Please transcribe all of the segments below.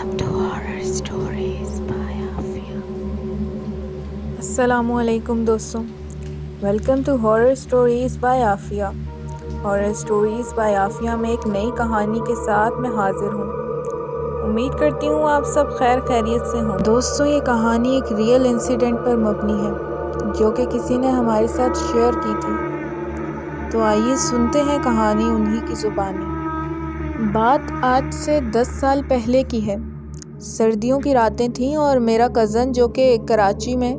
Welcome to Horror Stories by Afia. السلام علیکم دوستوں، welcome to horror stories by Afia. Horror stories by Afia میں ایک نئی کہانی کے ساتھ میں حاضر ہوں۔ امید کرتی ہوں آپ سب خیر خیریت سے ہوں۔ دوستوں، یہ کہانی ایک ریئل انسیڈنٹ پر مبنی ہے جو کہ کسی نے ہمارے ساتھ شیئر کی تھی، تو آئیے سنتے ہیں کہانی انہی کی زبانی۔ بات آج سے 10 سال پہلے کی ہے۔ سردیوں کی راتیں تھیں اور میرا کزن جو کہ کراچی میں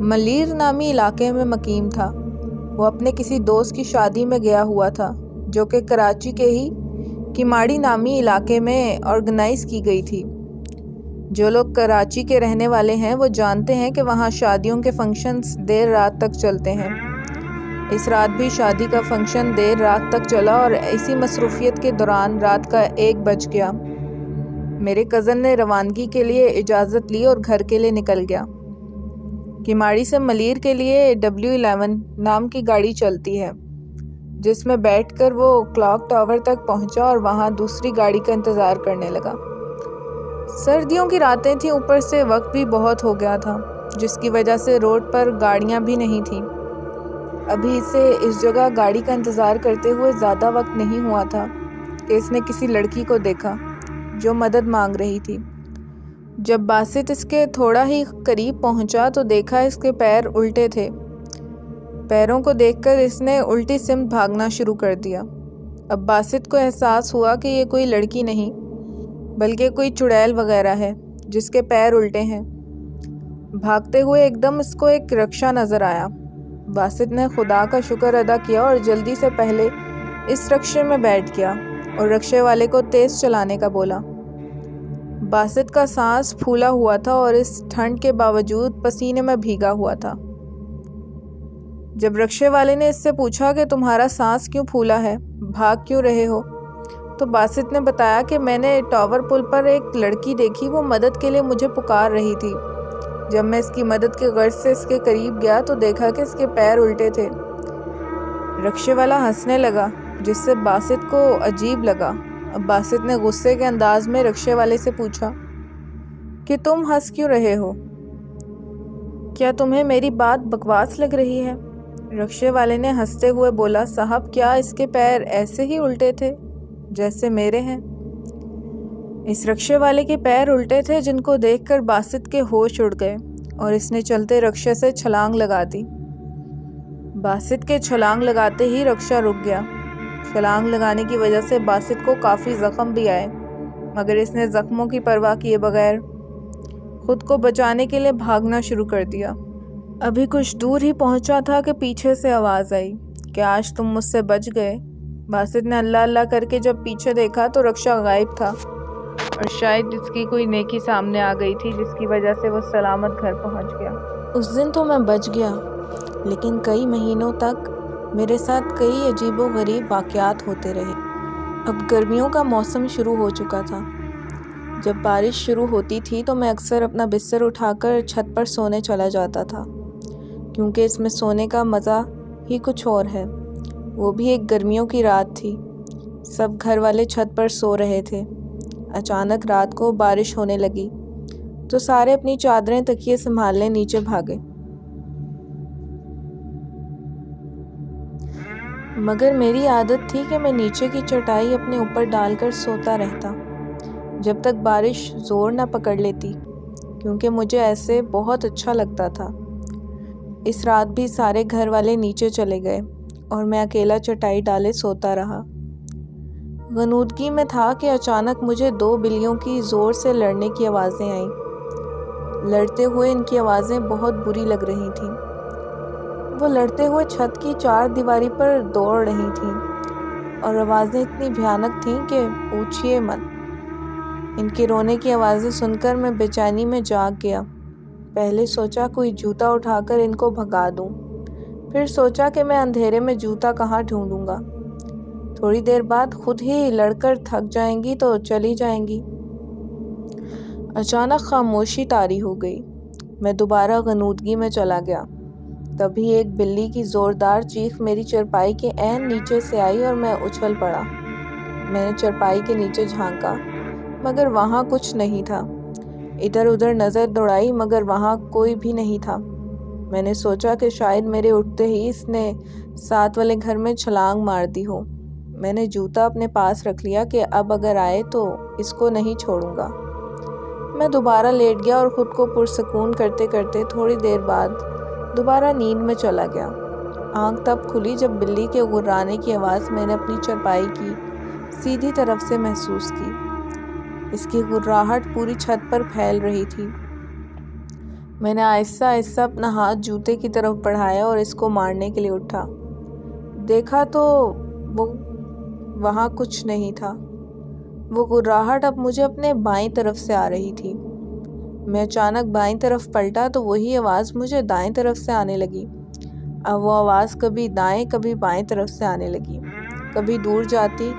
ملیر نامی علاقے میں مقیم تھا، وہ اپنے کسی دوست کی شادی میں گیا ہوا تھا جو کہ کراچی کے ہی کیماڑی نامی علاقے میں آرگنائز کی گئی تھی۔ جو لوگ کراچی کے رہنے والے ہیں وہ جانتے ہیں کہ وہاں شادیوں کے فنکشنز دیر رات تک چلتے ہیں۔ اس رات بھی شادی کا فنکشن دیر رات تک چلا اور اسی مصروفیت کے دوران رات کا 1 بج گیا۔ میرے کزن نے روانگی کے لیے اجازت لی اور گھر کے لیے نکل گیا۔ کیماڑی سے ملیر کے لیے W11 نام کی گاڑی چلتی ہے جس میں بیٹھ کر وہ کلاک ٹاور تک پہنچا اور وہاں دوسری گاڑی کا انتظار کرنے لگا۔ سردیوں کی راتیں تھیں، اوپر سے وقت بھی بہت ہو گیا تھا جس کی وجہ سے روڈ پر گاڑیاں بھی نہیں تھیں۔ ابھی اسے اس جگہ گاڑی کا انتظار کرتے ہوئے زیادہ وقت نہیں ہوا تھا کہ اس نے کسی لڑکی کو دیکھا جو مدد مانگ رہی تھی۔ جب باسط اس کے تھوڑا ہی قریب پہنچا تو دیکھا اس کے پیر الٹے تھے۔ پیروں کو دیکھ کر اس نے الٹی سمت بھاگنا شروع کر دیا۔ اب باسط کو احساس ہوا کہ یہ کوئی لڑکی نہیں بلکہ کوئی چڑیل وغیرہ ہے جس کے پیر الٹے ہیں۔ بھاگتے ہوئے ایک دم اس کو ایک رکشہ نظر آیا۔ باسط نے خدا کا شکر ادا کیا اور جلدی سے پہلے اس رکشے میں بیٹھ گیا اور رکشے والے کو تیز چلانے کا بولا۔ باسط کا سانس پھولا ہوا تھا اور اس ٹھنڈ کے باوجود پسینے میں بھیگا ہوا تھا۔ جب رکشے والے نے اس سے پوچھا کہ تمہارا سانس کیوں پھولا ہے، بھاگ کیوں رہے ہو، تو باسط نے بتایا کہ میں نے ٹاور پل پر ایک لڑکی دیکھی، وہ مدد کے لیے مجھے پکار رہی تھی۔ جب میں اس کی مدد کے غرض سے اس کے قریب گیا تو دیکھا کہ اس کے پیر الٹے تھے۔ رکشے والا ہنسنے لگا جس سے باسط کو عجیب لگا۔ اب باسط نے غصے کے انداز میں رکشے والے سے پوچھا کہ تم ہنس کیوں رہے ہو؟ کیا تمہیں میری بات بکواس لگ رہی ہے؟ رکشے والے نے ہنستے ہوئے بولا، صاحب کیا اس کے پیر ایسے ہی الٹے تھے جیسے میرے ہیں؟ اس رکشے والے کے پیر الٹے تھے جن کو دیکھ کر باسط کے ہوش اڑ گئے اور اس نے چلتے رکشے سے چھلانگ لگا دی۔ باسط کے چھلانگ لگاتے ہی رکشہ رک گیا۔ چھلانگ لگانے کی وجہ سے باسط کو کافی زخم بھی آئے، مگر اس نے زخموں کی پرواہ کیے بغیر خود کو بچانے کے لیے بھاگنا شروع کر دیا۔ ابھی کچھ دور ہی پہنچا تھا کہ پیچھے سے آواز آئی کہ آج تم مجھ سے بچ گئے۔ باسط نے اللہ اللہ کر کے جب پیچھے دیکھا تو رکشہ غائب تھا اور شاید اس کی کوئی نیکی سامنے آ گئی تھی جس کی وجہ سے وہ سلامت گھر پہنچ گیا۔ اس دن تو میں بچ گیا، لیکن کئی مہینوں تک میرے ساتھ کئی عجیب و غریب واقعات ہوتے رہے۔ اب گرمیوں کا موسم شروع ہو چکا تھا۔ جب بارش شروع ہوتی تھی تو میں اکثر اپنا بستر اٹھا کر چھت پر سونے چلا جاتا تھا، کیونکہ اس میں سونے کا مزہ ہی کچھ اور ہے۔ وہ بھی ایک گرمیوں کی رات تھی۔ سب گھر والے چھت پر سو رہے تھے۔ اچانک رات کو بارش ہونے لگی تو سارے اپنی چادریں تکیے سنبھالنے نیچے بھاگے، مگر میری عادت تھی کہ میں نیچے کی چٹائی اپنے اوپر ڈال کر سوتا رہتا جب تک بارش زور نہ پکڑ لیتی، کیونکہ مجھے ایسے بہت اچھا لگتا تھا۔ اس رات بھی سارے گھر والے نیچے چلے گئے اور میں اکیلا چٹائی ڈالے سوتا رہا۔ غنودگی میں تھا کہ اچانک مجھے 2 بلیوں کی زور سے لڑنے کی آوازیں آئیں۔ لڑتے ہوئے ان کی آوازیں بہت بری لگ رہی تھیں۔ وہ لڑتے ہوئے چھت کی 4 دیواری پر دوڑ رہی تھیں اور آوازیں اتنی بھیانک تھیں کہ پوچھیے مت۔ ان کے رونے کی آوازیں سن کر میں بے چینی میں جاگ گیا۔ پہلے سوچا کوئی جوتا اٹھا کر ان کو بھگا دوں، پھر سوچا کہ میں اندھیرے میں جوتا کہاں ڈھونڈوں گا، تھوڑی دیر بعد خود ہی لڑ کر تھک جائیں گی تو چلی جائیں گی۔ اچانک خاموشی طاری ہو گئی۔ میں دوبارہ غنودگی میں چلا گیا۔ تبھی ایک بلی کی زوردار چیخ میری چرپائی کے عین نیچے سے آئی اور میں اچھل پڑا۔ میں نے چرپائی کے نیچے جھانکا مگر وہاں کچھ نہیں تھا۔ ادھر ادھر نظر دوڑائی مگر وہاں کوئی بھی نہیں تھا۔ میں نے سوچا کہ شاید میرے اٹھتے ہی اس نے ساتھ والے گھر میں چھلانگ مار دی ہو۔ میں نے جوتا اپنے پاس رکھ لیا کہ اب اگر آئے تو اس کو نہیں چھوڑوں گا۔ میں دوبارہ لیٹ گیا اور خود کو پرسکون کرتے کرتے تھوڑی دیر بعد دوبارہ نیند میں چلا گیا۔ آنکھ تب کھلی جب بلی کے غرانے کی آواز میں نے اپنی چارپائی کی سیدھی طرف سے محسوس کی۔ اس کی غراہٹ پوری چھت پر پھیل رہی تھی۔ میں نے آہستہ آہستہ اپنا ہاتھ جوتے کی طرف بڑھایا اور اس کو مارنے کے لیے اٹھا۔ دیکھا تو وہاں کچھ نہیں تھا۔ وہ غراہٹ اب مجھے اپنے بائیں طرف سے آ رہی تھی۔ میں اچانک بائیں طرف پلٹا تو وہی آواز مجھے دائیں طرف سے آنے لگی۔ اب وہ آواز کبھی دائیں کبھی بائیں طرف سے آنے لگی، کبھی دور جاتی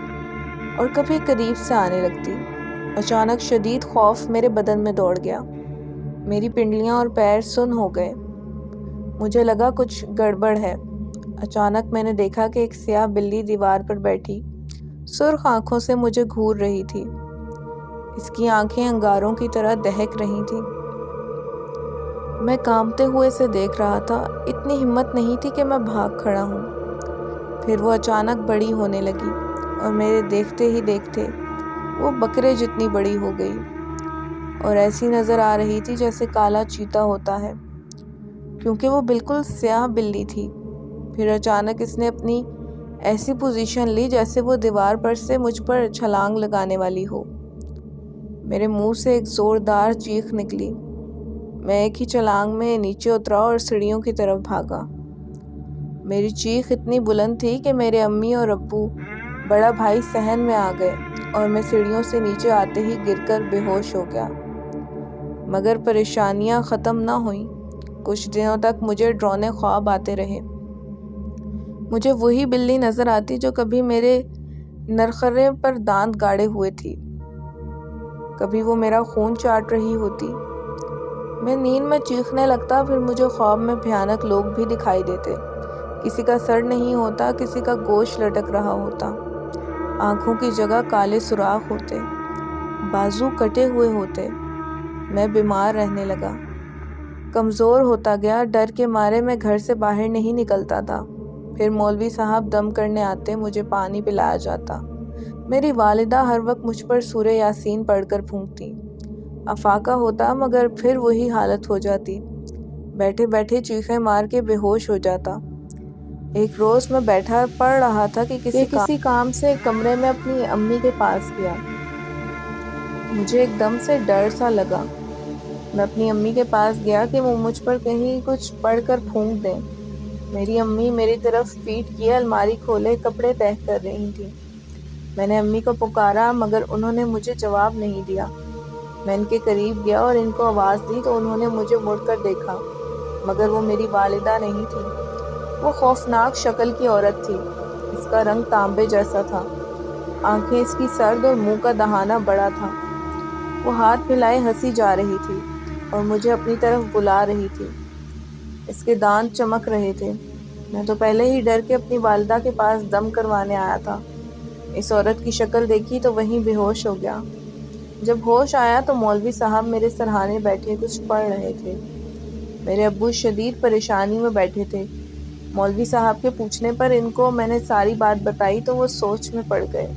اور کبھی قریب سے آنے لگتی۔ اچانک شدید خوف میرے بدن میں دوڑ گیا۔ میری پنڈلیاں اور پیر سن ہو گئے۔ مجھے لگا کچھ گڑبڑ ہے۔ اچانک میں نے دیکھا کہ ایک سیاہ بلی دیوار پر بیٹھی سرخ آنکھوں سے مجھے گھور رہی تھی۔ اس کی آنکھیں انگاروں کی طرح دہک رہی تھیں۔ میں کانپتے ہوئے سے دیکھ رہا تھا۔ اتنی ہمت نہیں تھی کہ میں بھاگ کھڑا ہوں۔ پھر وہ اچانک بڑی ہونے لگی اور میرے دیکھتے ہی دیکھتے وہ بکرے جتنی بڑی ہو گئی اور ایسی نظر آ رہی تھی جیسے کالا چیتا ہوتا ہے، کیونکہ وہ بالکل سیاہ بلی تھی۔ پھر اچانک اس نے اپنی ایسی پوزیشن لی جیسے وہ دیوار پر سے مجھ پر چھلانگ لگانے والی ہو۔ میرے منہ سے ایک زوردار چیخ نکلی۔ میں ایک ہی چھلانگ میں نیچے اترا اور سیڑھیوں کی طرف بھاگا۔ میری چیخ اتنی بلند تھی کہ میرے امی اور ابو، بڑا بھائی صحن میں آ گئے اور میں سیڑھیوں سے نیچے آتے ہی گر کر بے ہوش ہو گیا۔ مگر پریشانیاں ختم نہ ہوئیں۔ کچھ دنوں تک مجھے ڈراؤنے خواب آتے رہے۔ مجھے وہی بلی نظر آتی جو کبھی میرے نرخرے پر دانت گاڑے ہوئے تھی، کبھی وہ میرا خون چاٹ رہی ہوتی۔ میں نیند میں چیخنے لگتا، پھر مجھے خواب میں بھیانک لوگ بھی دکھائی دیتے۔ کسی کا سر نہیں ہوتا، کسی کا گوشت لٹک رہا ہوتا، آنکھوں کی جگہ کالے سوراخ ہوتے، بازو کٹے ہوئے ہوتے۔ میں بیمار رہنے لگا، کمزور ہوتا گیا۔ ڈر کے مارے میں گھر سے باہر نہیں نکلتا تھا۔ پھر مولوی صاحب دم کرنے آتے، مجھے پانی پلایا جاتا۔ میری والدہ ہر وقت مجھ پر سورہ یاسین پڑھ کر پھونکتی۔ افاقہ ہوتا مگر پھر وہی حالت ہو جاتی، بیٹھے بیٹھے چیخیں مار کے بے ہوش ہو جاتا۔ ایک روز میں بیٹھا پڑھ رہا تھا کہ کسی کام سے کمرے میں اپنی امی کے پاس گیا۔ مجھے ایک دم سے ڈر سا لگا۔ میں اپنی امی کے پاس گیا کہ وہ مجھ پر کہیں کچھ پڑھ کر پھونک دیں۔ میری امی میری طرف پیٹ کیے الماری کھولے کپڑے تہہ کر رہی تھیں۔ میں نے امی کو پکارا مگر انہوں نے مجھے جواب نہیں دیا۔ میں ان کے قریب گیا اور ان کو آواز دی تو انہوں نے مجھے مڑ کر دیکھا، مگر وہ میری والدہ نہیں تھی۔ وہ خوفناک شکل کی عورت تھی۔ اس کا رنگ تانبے جیسا تھا، آنکھیں اس کی سرد اور منہ کا دہانہ بڑا تھا۔ وہ ہاتھ پھیلائے ہنسی جا رہی تھی اور مجھے اپنی طرف بلا رہی تھی۔ اس کے دانت چمک رہے تھے۔ میں تو پہلے ہی ڈر کے اپنی والدہ کے پاس دم کروانے آیا تھا۔ اس عورت کی شکل دیکھی تو وہیں بے ہوش ہو گیا۔ جب ہوش آیا تو مولوی صاحب میرے سرہانے بیٹھے کچھ پڑھ رہے تھے۔ میرے ابو شدید پریشانی میں بیٹھے تھے۔ مولوی صاحب کے پوچھنے پر ان کو میں نے ساری بات بتائی تو وہ سوچ میں پڑ گئے۔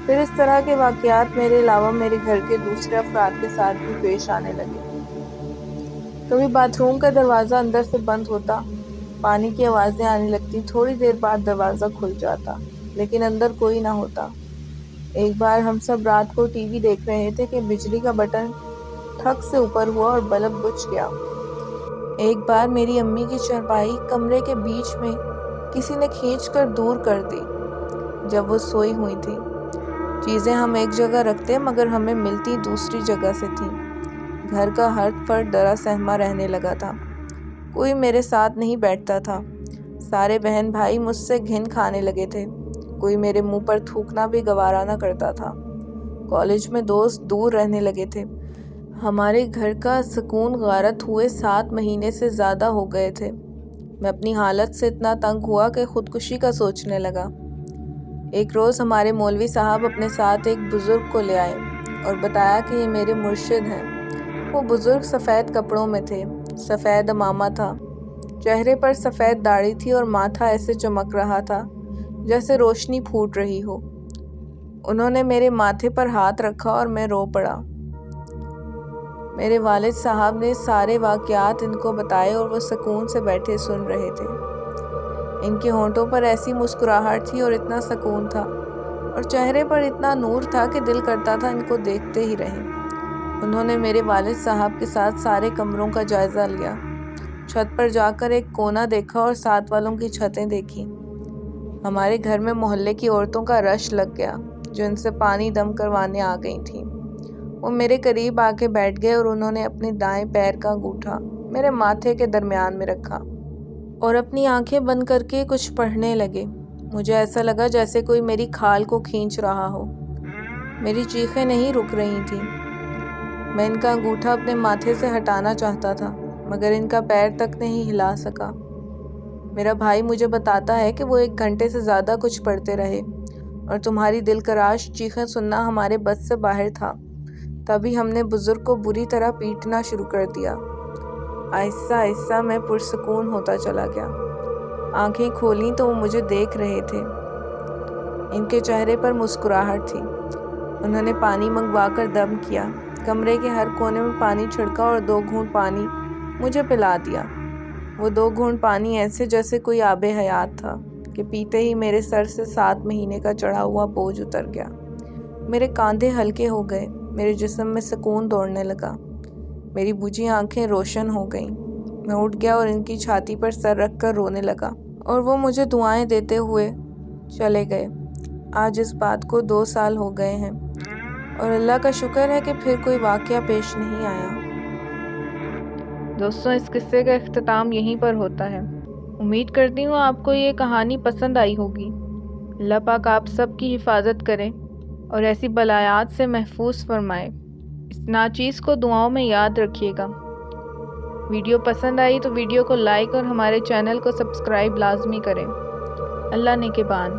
پھر اس طرح کے واقعات میرے علاوہ میرے گھر کے دوسرے افراد کے ساتھ بھی پیش آنے لگے۔ کبھی باتھ روم کا دروازہ اندر سے بند ہوتا، پانی کی آوازیں آنے لگتی، تھوڑی دیر بعد دروازہ کھل جاتا لیکن اندر کوئی نہ ہوتا۔ ایک بار ہم سب رات کو ٹی وی دیکھ رہے تھے کہ بجلی کا بٹن ٹھک سے اوپر ہوا اور بلب بجھ گیا۔ ایک بار میری امی کی چارپائی کمرے کے بیچ میں کسی نے کھینچ کر دور کر دی جب وہ سوئی ہوئی تھی۔ چیزیں ہم ایک جگہ رکھتے مگر ہمیں ملتی دوسری جگہ سے تھیں۔ گھر کا ہر فرد ڈرا سہما رہنے لگا تھا۔ کوئی میرے ساتھ نہیں بیٹھتا تھا۔ سارے بہن بھائی مجھ سے گھن کھانے لگے تھے۔ کوئی میرے منہ پر تھوکنا بھی گوارا نہ کرتا تھا۔ کالج میں دوست دور رہنے لگے تھے۔ ہمارے گھر کا سکون غارت ہوئے 7 مہینے سے زیادہ ہو گئے تھے۔ میں اپنی حالت سے اتنا تنگ ہوا کہ خودکشی کا سوچنے لگا۔ ایک روز ہمارے مولوی صاحب اپنے ساتھ ایک بزرگ کو لے آئے اور بتایا کہ یہ میرے مرشد ہیں۔ وہ بزرگ سفید کپڑوں میں تھے، سفید عمامہ تھا، چہرے پر سفید داڑھی تھی اور ماتھا ایسے چمک رہا تھا جیسے روشنی پھوٹ رہی ہو۔ انہوں نے میرے ماتھے پر ہاتھ رکھا اور میں رو پڑا۔ میرے والد صاحب نے سارے واقعات ان کو بتائے اور وہ سکون سے بیٹھے سن رہے تھے۔ ان کے ہونٹوں پر ایسی مسکراہٹ تھی اور اتنا سکون تھا اور چہرے پر اتنا نور تھا کہ دل کرتا تھا ان کو دیکھتے ہی رہیں۔ انہوں نے میرے والد صاحب کے ساتھ سارے کمروں کا جائزہ لیا، چھت پر جا کر ایک کونا دیکھا اور ساتھ والوں کی چھتیں دیکھیں۔ ہمارے گھر میں محلے کی عورتوں کا رش لگ گیا جو ان سے پانی دم کروانے آ گئی تھیں۔ وہ میرے قریب آ کے بیٹھ گئے اور انہوں نے اپنے دائیں پیر کا انگوٹھا میرے ماتھے کے درمیان میں رکھا اور اپنی آنکھیں بند کر کے کچھ پڑھنے لگے۔ مجھے ایسا لگا جیسے کوئی میری کھال کو کھینچ رہا ہو۔ میری چیخیں نہیں رک رہی تھیں۔ میں ان کا انگوٹھا اپنے ماتھے سے ہٹانا چاہتا تھا مگر ان کا پیر تک نہیں ہلا سکا۔ میرا بھائی مجھے بتاتا ہے کہ وہ 1 گھنٹے سے زیادہ کچھ پڑھتے رہے اور تمہاری دلکراش چیخیں سننا ہمارے بس سے باہر تھا۔ تبھی ہم نے بزرگ کو بری طرح پیٹنا شروع کر دیا۔ آہستہ آہستہ میں پرسکون ہوتا چلا گیا۔ آنکھیں کھولیں تو وہ مجھے دیکھ رہے تھے۔ ان کے چہرے پر مسکراہٹ تھی۔ انہوں نے پانی منگوا کر دم کیا، کمرے کے ہر کونے میں پانی چھڑکا اور 2 گھونٹ پانی مجھے پلا دیا۔ وہ 2 گھونٹ پانی ایسے جیسے کوئی آب حیات تھا کہ پیتے ہی میرے سر سے 7 مہینے کا چڑھا ہوا بوجھ اتر گیا۔ میرے کاندھے ہلکے ہو گئے، میرے جسم میں سکون دوڑنے لگا، میری بجھی آنکھیں روشن ہو گئیں۔ میں اٹھ گیا اور ان کی چھاتی پر سر رکھ کر رونے لگا اور وہ مجھے دعائیں دیتے ہوئے چلے گئے۔ آج اس بات کو 2 سال ہو گئے ہیں اور اللہ کا شکر ہے کہ پھر کوئی واقعہ پیش نہیں آیا۔ دوستوں، اس قصے کا اختتام یہیں پر ہوتا ہے۔ امید کرتی ہوں آپ کو یہ کہانی پسند آئی ہوگی۔ اللہ پاک آپ سب کی حفاظت کرے اور ایسی بلایات سے محفوظ فرمائے۔ اس ناچیز کو دعاؤں میں یاد رکھیے گا۔ ویڈیو پسند آئی تو ویڈیو کو لائک اور ہمارے چینل کو سبسکرائب لازمی کریں۔ اللہ نگہبان۔